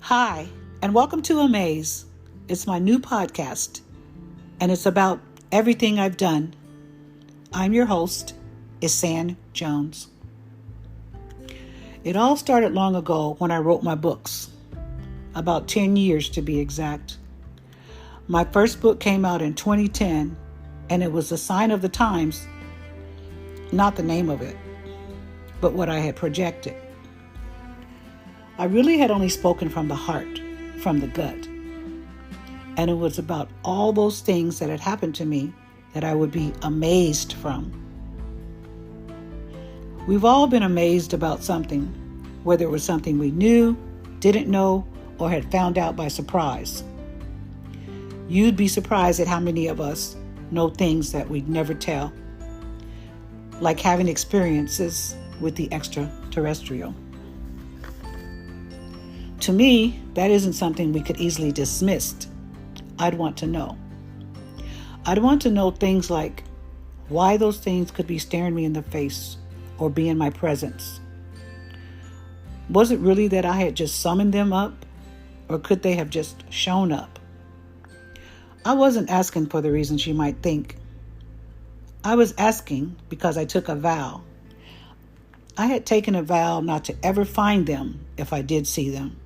Hi, and welcome to Amaze. It's my new podcast, and it's about everything I've done. I'm your host, Isan Jones. It all started long ago when I wrote my books, about 10 years to be exact. My first book came out in 2010, and it was a sign of the times, not the name of it, but what I had projected. I really had only spoken from the heart, from the gut. And it was about all those things that had happened to me that I would be amazed from. We've all been amazed about something, whether it was something we knew, didn't know, or had found out by surprise. You'd be surprised at how many of us know things that we'd never tell, like having experiences with the extraterrestrial. To me, that isn't something we could easily dismiss. I'd want to know. I'd want to know things like why those things could be staring me in the face or be in my presence. Was it really that I had just summoned them up, or could they have just shown up? I wasn't asking for the reasons you might think. I was asking because I took a vow. I had taken a vow not to ever find them if I did see them.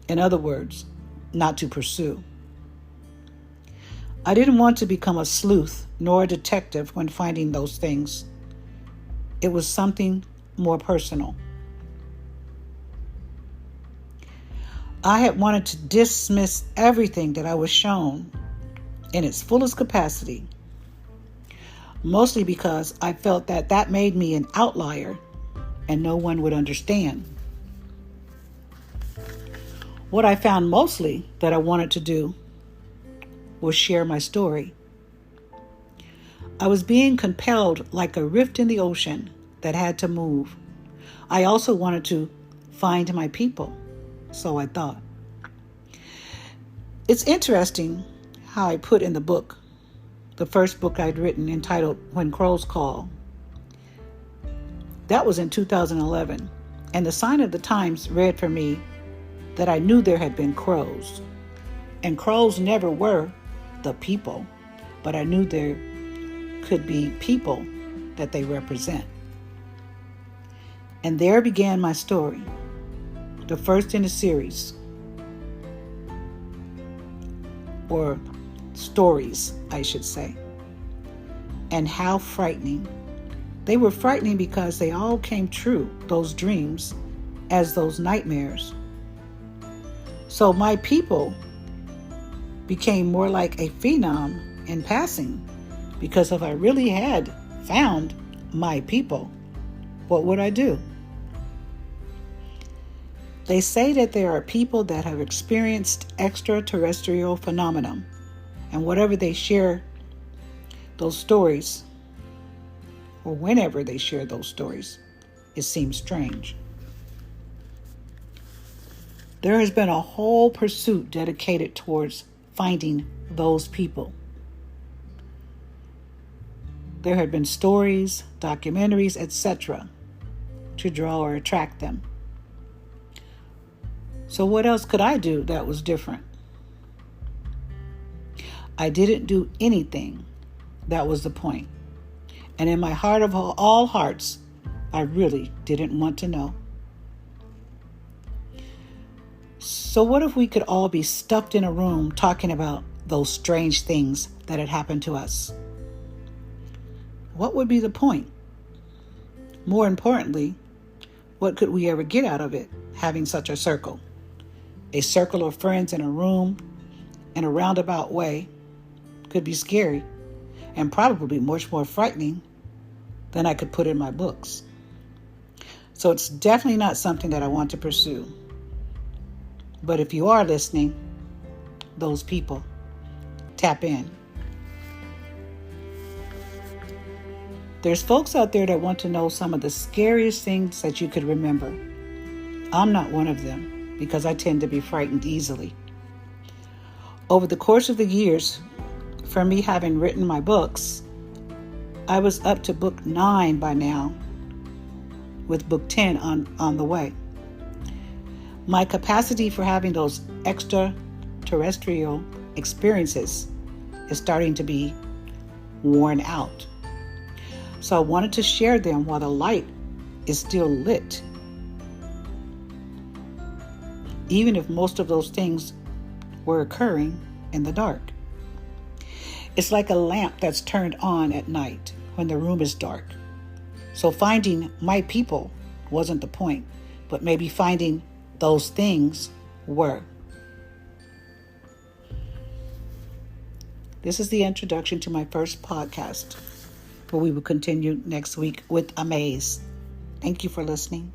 In other words, not to pursue. I didn't want to become a sleuth nor a detective when finding those things. It was something more personal. I had wanted to dismiss everything that I was shown in its fullest capacity, mostly because I felt that that made me an outlier and no one would understand. What I found mostly that I wanted to do was share my story. I was being compelled like a rift in the ocean that had to move. I also wanted to find my people, so I thought. It's interesting how I put in the book, the first book I'd written entitled When Crows Call. That was in 2011, and the sign of the times read for me that I knew there had been crows. And crows never were the people, but I knew there could be people that they represent. And there began my story, the first in a series, or stories, I should say. And how frightening. They were frightening because they all came true, those dreams, as those nightmares. So my people became more like a phenom in passing, because if I really had found my people, what would I do? They say that there are people that have experienced extraterrestrial phenomenon, and whatever they share those stories, or whenever they share those stories, it seems strange. There has been a whole pursuit dedicated towards finding those people. There have been stories, documentaries, etc. to draw or attract them. So what else could I do that was different? I didn't do anything. That was the point. And in my heart of all hearts, I really didn't want to know. So what if we could all be stuffed in a room talking about those strange things that had happened to us? What would be the point? More importantly, what could we ever get out of it, having such a circle? A circle of friends in a room in a roundabout way could be scary and probably much more frightening than I could put in my books. So it's definitely not something that I want to pursue. But if you are listening, those people, tap in. There's folks out there that want to know some of the scariest things that you could remember. I'm not one of them because I tend to be frightened easily. Over the course of the years, for me having written my books, I was up to book 9 by now, with book 10 on the way. My capacity for having those extraterrestrial experiences is starting to be worn out. So I wanted to share them while the light is still lit. Even if most of those things were occurring in the dark. It's like a lamp that's turned on at night when the room is dark. So finding my people wasn't the point, but maybe finding those things were. This is the introduction to my first podcast, where we will continue next week with a maze. Thank you for listening.